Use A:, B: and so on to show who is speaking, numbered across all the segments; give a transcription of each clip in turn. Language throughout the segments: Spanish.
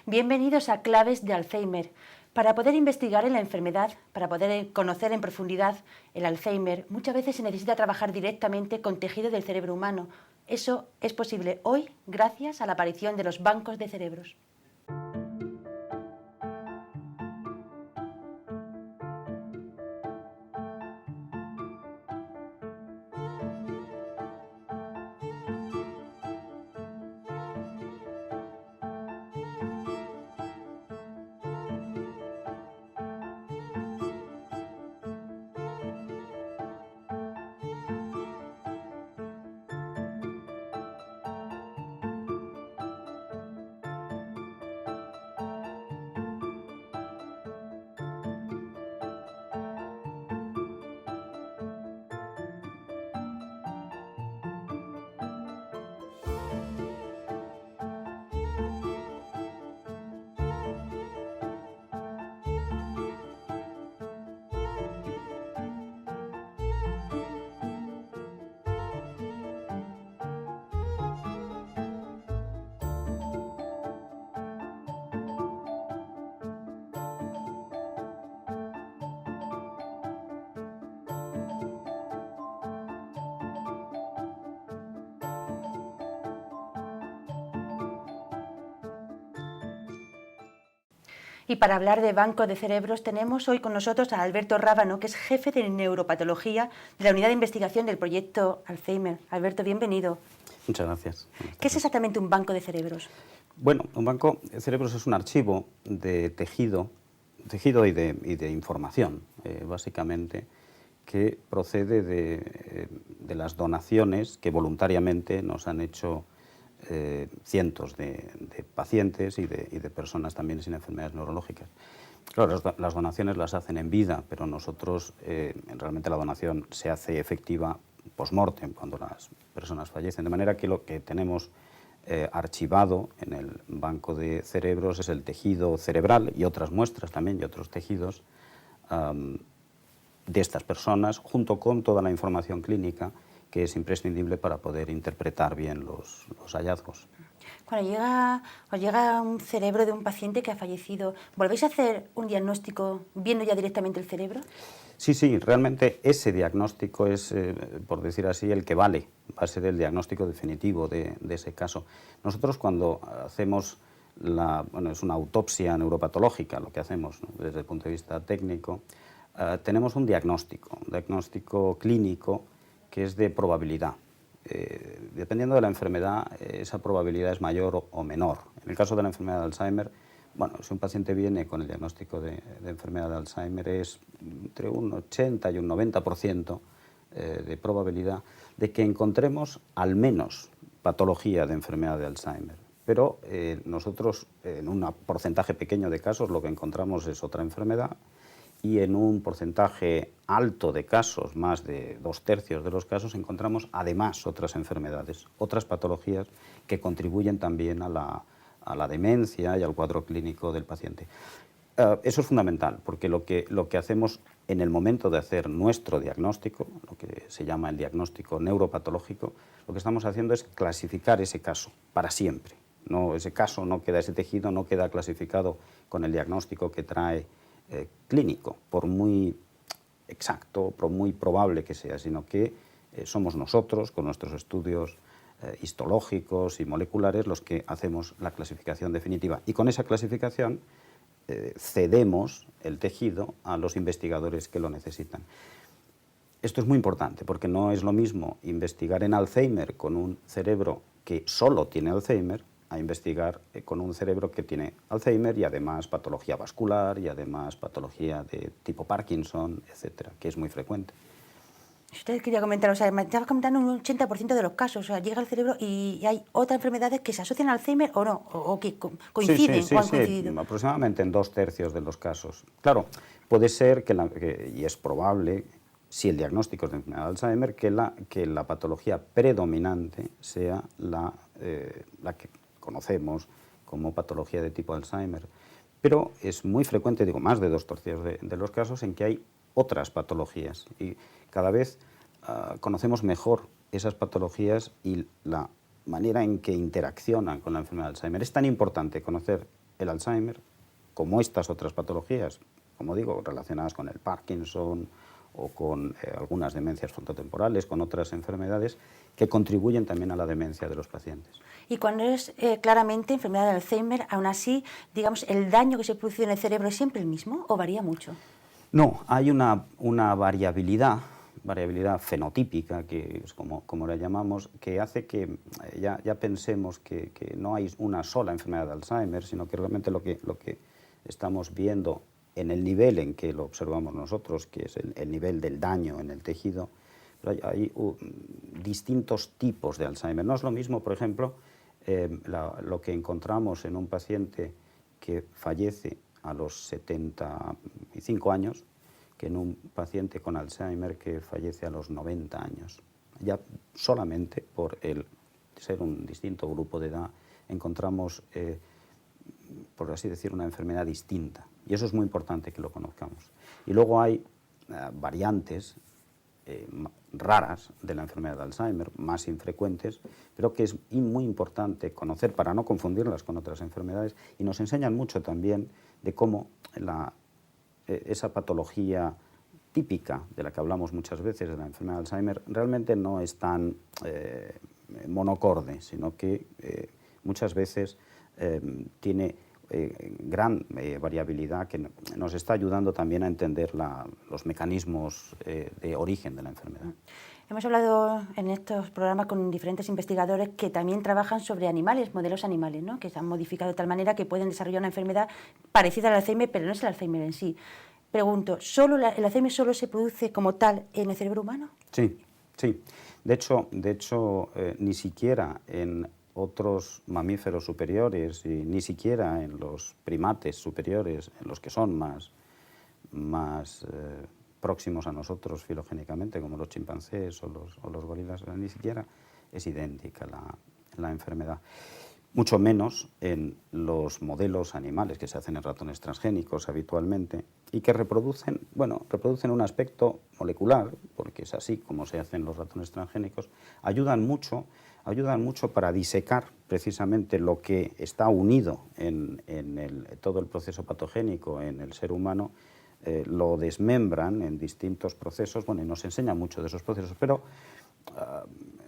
A: Bienvenidos a Claves de Alzheimer. Para poder investigar en la enfermedad, para poder conocer en profundidad el Alzheimer, muchas veces se necesita trabajar directamente con tejido del cerebro humano. Eso es posible hoy gracias a la aparición de los bancos de cerebros. Y para hablar de bancos de cerebros tenemos hoy con nosotros a Alberto Rábano, que es jefe de neuropatología de la unidad de investigación del proyecto Alzheimer. Alberto, bienvenido.
B: Muchas gracias.
A: ¿Qué es exactamente un banco de cerebros?
B: Bueno, un banco de cerebros es un archivo de tejido y de información, básicamente, que procede de las donaciones que voluntariamente nos han hecho cientos de pacientes y de personas también sin enfermedades neurológicas. Claro, las donaciones las hacen en vida, pero nosotros realmente la donación se hace efectiva post-mortem, cuando las personas fallecen, de manera que lo que tenemos archivado en el banco de cerebros es el tejido cerebral y otras muestras también y otros tejidos de estas personas, junto con toda la información clínica que es imprescindible para poder interpretar bien los hallazgos.
A: Cuando llega un cerebro de un paciente que ha fallecido, ¿volvéis a hacer un diagnóstico viendo ya directamente el cerebro?
B: Sí, realmente ese diagnóstico es, por decir así, el que vale, va a ser el diagnóstico definitivo de ese caso. Nosotros cuando hacemos, es una autopsia neuropatológica lo que hacemos, ¿no? Desde el punto de vista técnico, tenemos un diagnóstico clínico que es de probabilidad. Dependiendo de la enfermedad, esa probabilidad es mayor o menor. En el caso de la enfermedad de Alzheimer, bueno, si un paciente viene con el diagnóstico de enfermedad de Alzheimer, es entre un 80 y un 90% de probabilidad de que encontremos al menos patología de enfermedad de Alzheimer. Pero nosotros, en un porcentaje pequeño de casos, lo que encontramos es otra enfermedad, y en un porcentaje alto de casos, más de 2/3 de los casos, encontramos además otras enfermedades, otras patologías que contribuyen también a la demencia y al cuadro clínico del paciente. Eso es fundamental, porque lo que hacemos en el momento de hacer nuestro diagnóstico, lo que se llama el diagnóstico neuropatológico, lo que estamos haciendo es clasificar ese caso para siempre. No, ese caso no queda, ese tejido no queda clasificado con el diagnóstico que trae clínico, por muy exacto, por muy probable que sea, sino que somos nosotros, con nuestros estudios histológicos y moleculares, los que hacemos la clasificación definitiva. Y con esa clasificación cedemos el tejido a los investigadores que lo necesitan. Esto es muy importante, porque no es lo mismo investigar en Alzheimer con un cerebro que solo tiene Alzheimer, a investigar con un cerebro que tiene Alzheimer y además patología vascular y además patología de tipo Parkinson, etcétera, que es muy frecuente.
A: Usted quería comentar, o sea, me estaba comentando un 80% de los casos, o sea, llega al cerebro y hay otras enfermedades que se asocian al Alzheimer o no, o que coinciden o han coincidido.
B: Aproximadamente en 2/3 de los casos. Claro, puede ser y es probable, si el diagnóstico es de enfermedad de Alzheimer, que la patología predominante sea la que conocemos como patología de tipo Alzheimer. Pero es muy frecuente, digo, más de 2/3 de los casos en que hay otras patologías y cada vez conocemos mejor esas patologías y la manera en que interaccionan con la enfermedad de Alzheimer. Es tan importante conocer el Alzheimer, como estas otras patologías, como digo, relacionadas con el Parkinson o con algunas demencias frontotemporales, con otras enfermedades que contribuyen también a la demencia de los pacientes.
A: Y cuando es claramente enfermedad de Alzheimer, aún así, digamos, ¿el daño que se produce en el cerebro es siempre el mismo o varía mucho?
B: No, hay una variabilidad fenotípica, que es como la llamamos, que hace que ya pensemos que no hay una sola enfermedad de Alzheimer, sino que realmente lo que estamos viendo en el nivel en que lo observamos nosotros, que es el nivel del daño en el tejido, hay distintos tipos de Alzheimer. No es lo mismo, por ejemplo, lo que encontramos en un paciente que fallece a los 75 años, que en un paciente con Alzheimer que fallece a los 90 años. Ya solamente por el ser un distinto grupo de edad encontramos, por así decir, una enfermedad distinta. Y eso es muy importante que lo conozcamos. Y luego hay variantes raras de la enfermedad de Alzheimer, más infrecuentes, pero que es muy importante conocer para no confundirlas con otras enfermedades, y nos enseñan mucho también de cómo esa patología típica de la que hablamos muchas veces, de la enfermedad de Alzheimer, realmente no es tan monocorde, sino que muchas veces tiene gran variabilidad que nos está ayudando también a entender los mecanismos de origen de la enfermedad.
A: Hemos hablado en estos programas con diferentes investigadores que también trabajan sobre animales, modelos animales, ¿no?, que se han modificado de tal manera que pueden desarrollar una enfermedad parecida al Alzheimer, pero no es el Alzheimer en sí. Pregunto, ¿el Alzheimer solo se produce como tal en el cerebro humano?
B: Sí, sí. De hecho, ni siquiera en otros mamíferos superiores y ni siquiera en los primates superiores, en los que son más próximos a nosotros filogénicamente, como los chimpancés o los gorilas, ni siquiera es idéntica la enfermedad. Mucho menos en los modelos animales que se hacen en ratones transgénicos habitualmente y que reproducen un aspecto molecular, porque es así como se hacen los ratones transgénicos, ayudan mucho para disecar precisamente lo que está unido en todo el proceso patogénico en el ser humano, lo desmembran en distintos procesos, y nos enseña mucho de esos procesos, pero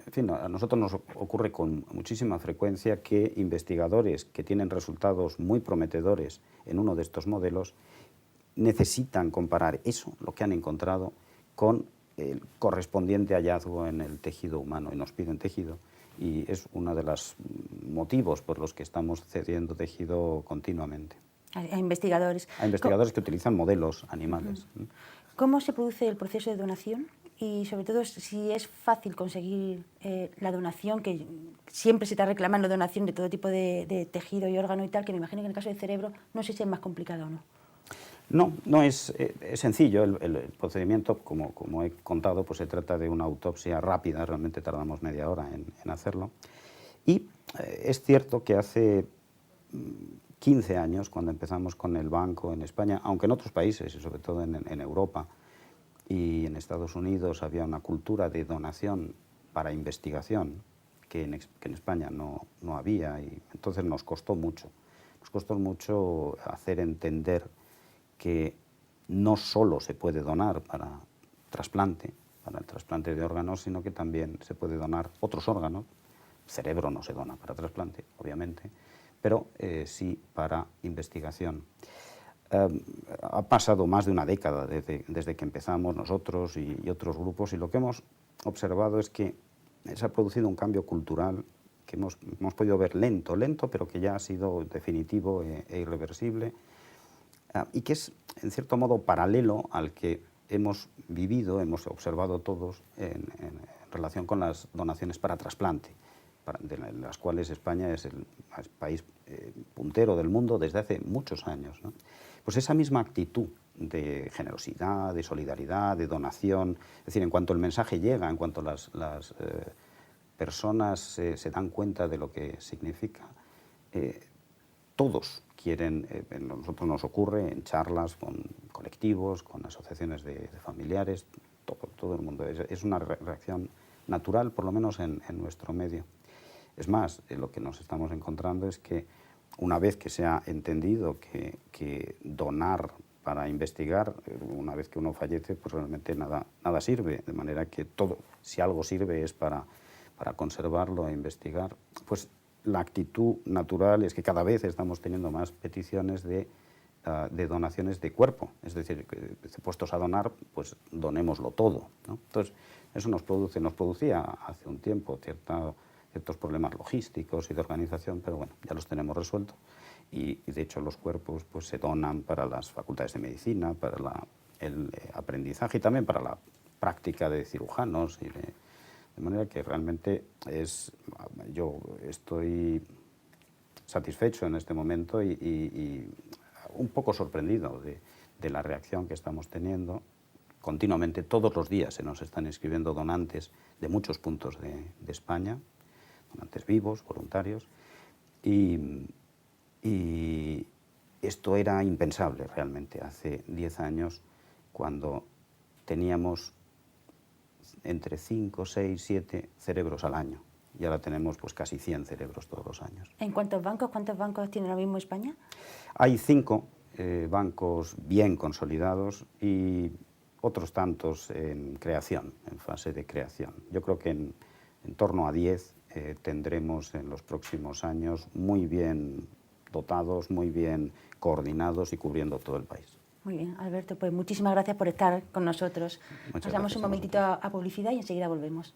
B: en fin, a nosotros nos ocurre con muchísima frecuencia que investigadores que tienen resultados muy prometedores en uno de estos modelos necesitan comparar eso, lo que han encontrado, con el correspondiente hallazgo en el tejido humano, y nos piden tejido, y es uno de los motivos por los que estamos cediendo tejido continuamente.
A: A investigadores.
B: A investigadores que utilizan modelos animales.
A: ¿Cómo se produce el proceso de donación? Y sobre todo si es fácil conseguir la donación, que siempre se está reclamando donación de todo tipo de tejido y órgano y tal, que me imagino que en el caso del cerebro no sé si es más complicado o no.
B: No es sencillo. El procedimiento, como he contado, pues se trata de una autopsia rápida, realmente tardamos media hora en hacerlo. Y es cierto que hace 15 años, cuando empezamos con el banco en España, aunque en otros países, y sobre todo en Europa y en Estados Unidos, había una cultura de donación para investigación que en España no había, y entonces nos costó mucho hacer entender que no solo se puede donar para el trasplante de órganos, sino que también se puede donar otros órganos. El cerebro no se dona para trasplante, obviamente, pero sí para investigación. Ha pasado más de una década desde que empezamos nosotros y otros grupos, y lo que hemos observado es que se ha producido un cambio cultural que hemos podido ver lento, pero que ya ha sido definitivo e irreversible, y que es, en cierto modo, paralelo al que hemos hemos observado todos en relación con las donaciones para trasplante, de las cuales España es el país puntero del mundo desde hace muchos años, ¿no? Pues esa misma actitud de generosidad, de solidaridad, de donación, es decir, en cuanto el mensaje llega, en cuanto las personas se dan cuenta de lo que significa, todos quieren, nosotros nos ocurre en charlas con colectivos, con asociaciones de familiares, todo el mundo. Es una reacción natural, por lo menos en nuestro medio. Es más, lo que nos estamos encontrando es que una vez que se ha entendido que donar para investigar, una vez que uno fallece, pues realmente nada sirve, de manera que todo, si algo sirve es para conservarlo e investigar, pues la actitud natural es que cada vez estamos teniendo más peticiones de donaciones de cuerpo, es decir, que puestos a donar, pues donémoslo todo, ¿no? Entonces, eso nos producía hace un tiempo ciertos problemas logísticos y de organización, pero bueno, ya los tenemos resueltos. Y de hecho los cuerpos pues, se donan para las facultades de medicina, para el aprendizaje y también para la práctica de cirujanos. De manera que realmente yo estoy satisfecho en este momento y un poco sorprendido de la reacción que estamos teniendo. Continuamente, todos los días se nos están escribiendo donantes de muchos puntos de España, donantes vivos, voluntarios, y esto era impensable realmente hace 10 años, cuando teníamos entre 5, 6, 7 cerebros al año. Y ahora tenemos pues casi 100 cerebros todos los años.
A: ¿En cuántos bancos tiene ahora mismo España?
B: Hay 5 bancos bien consolidados y otros tantos en creación, en fase de creación. Yo creo que en torno a 10 tendremos en los próximos años muy bien dotados, muy bien coordinados y cubriendo todo el país.
A: Muy bien, Alberto, pues muchísimas gracias por estar con nosotros.
B: Muchas
A: Pasamos
B: gracias
A: un momentito a publicidad y enseguida volvemos.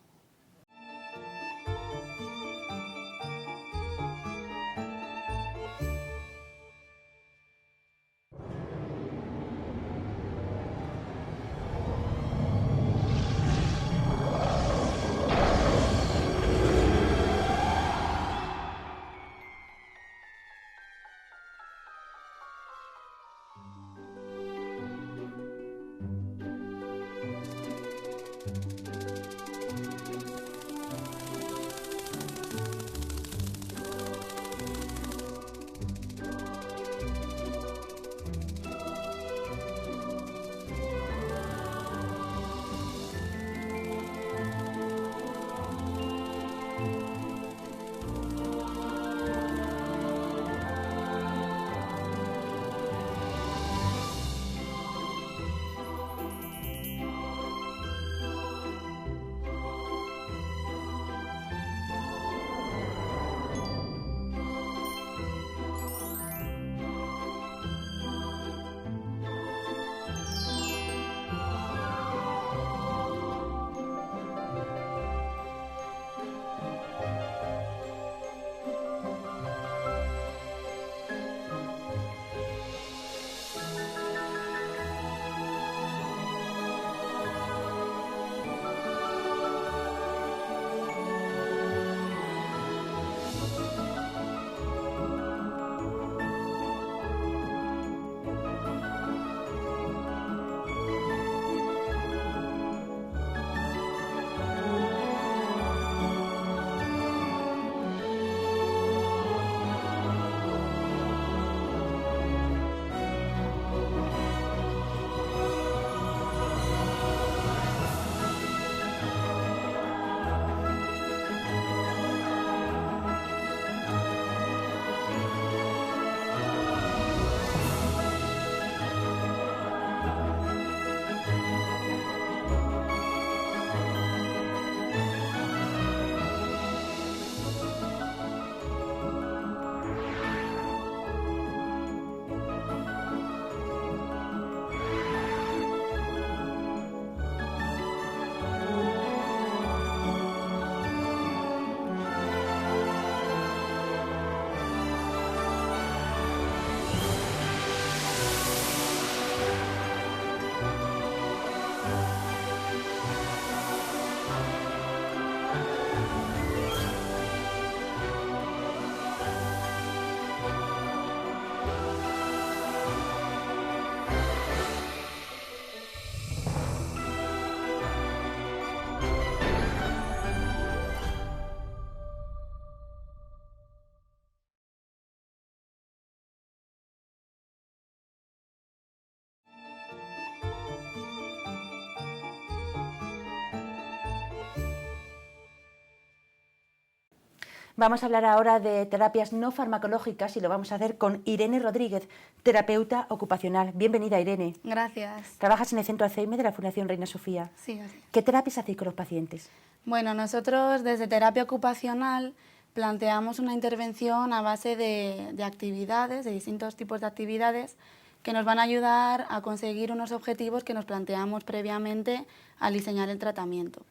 A: Vamos a hablar ahora de terapias no farmacológicas y lo vamos a hacer con Irene Rodríguez, terapeuta ocupacional. Bienvenida, Irene.
C: Gracias.
A: Trabajas en el Centro Alzheimer de la Fundación Reina Sofía.
C: Sí, así.
A: ¿Qué terapias hacéis con los pacientes?
C: Bueno, nosotros desde terapia ocupacional planteamos una intervención a base de actividades, de distintos tipos de actividades que nos van a ayudar a conseguir unos objetivos que nos planteamos previamente al diseñar el tratamiento.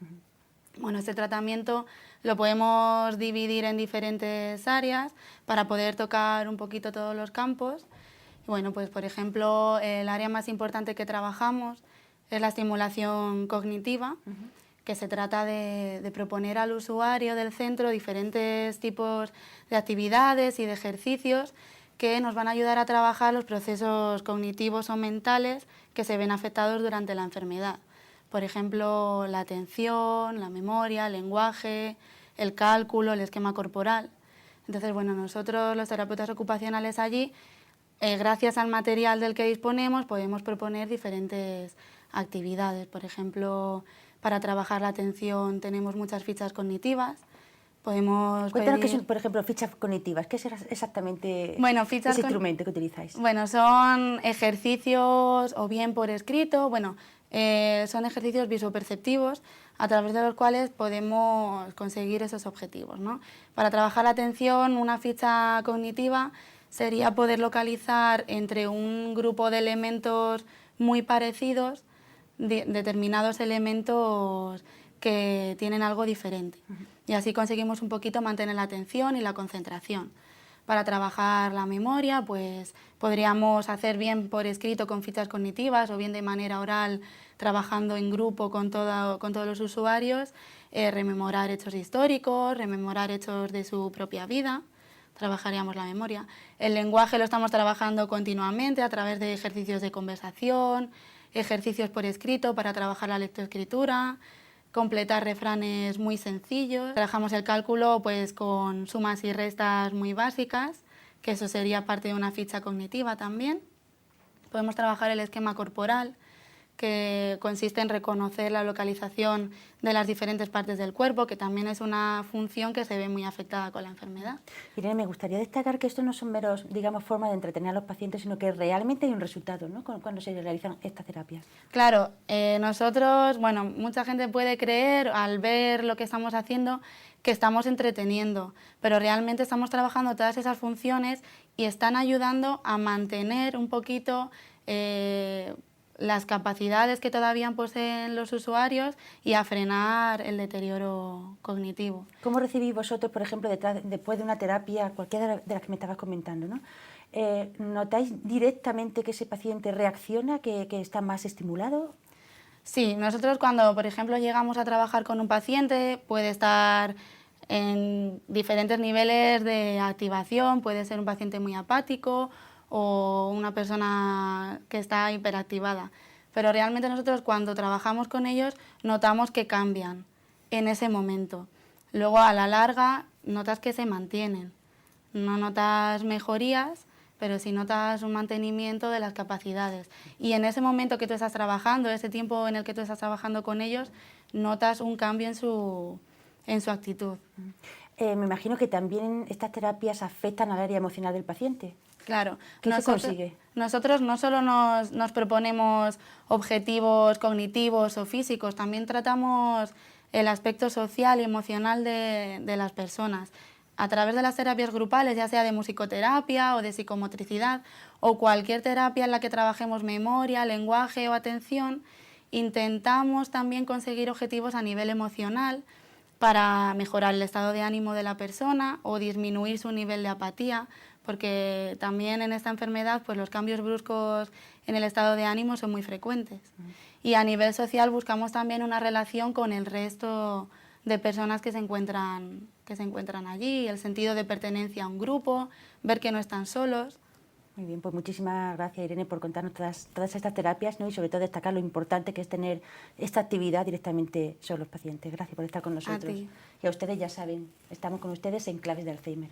C: Bueno, este tratamiento lo podemos dividir en diferentes áreas para poder tocar un poquito todos los campos. Y bueno, pues por ejemplo, el área más importante que trabajamos es la estimulación cognitiva, que se trata de proponer al usuario del centro diferentes tipos de actividades y de ejercicios que nos van a ayudar a trabajar los procesos cognitivos o mentales que se ven afectados durante la enfermedad. Por ejemplo, la atención, la memoria, el lenguaje, el cálculo, el esquema corporal. Entonces, bueno, nosotros los terapeutas ocupacionales allí, gracias al material del que disponemos, podemos proponer diferentes actividades. Por ejemplo, para trabajar la atención tenemos muchas fichas cognitivas. Podemos
A: Cuéntanos qué
C: pedir...
A: son, por ejemplo, fichas cognitivas. ¿Qué es exactamente ese
C: Fichas
A: instrumento que utilizáis?
C: Bueno, son ejercicios o bien por escrito, son ejercicios visoperceptivos a través de los cuales podemos conseguir esos objetivos, ¿no? Para trabajar la atención, una ficha cognitiva sería poder localizar entre un grupo de elementos muy parecidos determinados elementos que tienen algo diferente. Y así conseguimos un poquito mantener la atención y la concentración. Para trabajar la memoria, pues podríamos hacer bien por escrito con fichas cognitivas o bien de manera oral, trabajando en grupo con todos los usuarios, rememorar hechos históricos, rememorar hechos de su propia vida, trabajaríamos la memoria. El lenguaje lo estamos trabajando continuamente a través de ejercicios de conversación, ejercicios por escrito para trabajar la lectoescritura, completar refranes muy sencillos. Trabajamos el cálculo pues con sumas y restas muy básicas, que eso sería parte de una ficha cognitiva también. Podemos trabajar el esquema corporal, que consiste en reconocer la localización de las diferentes partes del cuerpo, que también es una función que se ve muy afectada con la enfermedad.
A: Irene, me gustaría destacar que estos no son meros, digamos, formas de entretener a los pacientes, sino que realmente hay un resultado, ¿no?, cuando se realizan estas terapias.
C: Claro, nosotros, mucha gente puede creer al ver lo que estamos haciendo que estamos entreteniendo, pero realmente estamos trabajando todas esas funciones y están ayudando a mantener un poquito las capacidades que todavía poseen los usuarios y a frenar el deterioro cognitivo.
A: ¿Cómo recibís vosotros, por ejemplo, después de una terapia, cualquiera de las que me estabas comentando, ¿no? ¿Notáis directamente que ese paciente reacciona, que está más estimulado?
C: Sí, nosotros cuando, por ejemplo, llegamos a trabajar con un paciente, puede estar en diferentes niveles de activación, puede ser un paciente muy apático o una persona que está hiperactivada. Pero realmente nosotros cuando trabajamos con ellos notamos que cambian en ese momento. Luego a la larga notas que se mantienen. No notas mejorías, pero sí notas un mantenimiento de las capacidades. Y en ese momento que tú estás trabajando, ese tiempo en el que tú estás trabajando con ellos, notas un cambio en su actitud.
A: Me imagino que también estas terapias afectan al área emocional del paciente.
C: Claro.
A: ¿Qué se consigue?
C: Nosotros no solo nos proponemos objetivos cognitivos o físicos, también tratamos el aspecto social y emocional de las personas. A través de las terapias grupales, ya sea de musicoterapia o de psicomotricidad o cualquier terapia en la que trabajemos memoria, lenguaje o atención, intentamos también conseguir objetivos a nivel emocional para mejorar el estado de ánimo de la persona o disminuir su nivel de apatía, porque también en esta enfermedad pues los cambios bruscos en el estado de ánimo son muy frecuentes. Y a nivel social buscamos también una relación con el resto de personas que se encuentran allí, el sentido de pertenencia a un grupo, ver que no están solos.
A: Muy bien, pues muchísimas gracias, Irene, por contarnos todas estas terapias, ¿no?, y sobre todo destacar lo importante que es tener esta actividad directamente sobre los pacientes. Gracias por estar con nosotros.
C: A ti.
A: Y a ustedes, ya saben, estamos con ustedes en Claves de Alzheimer.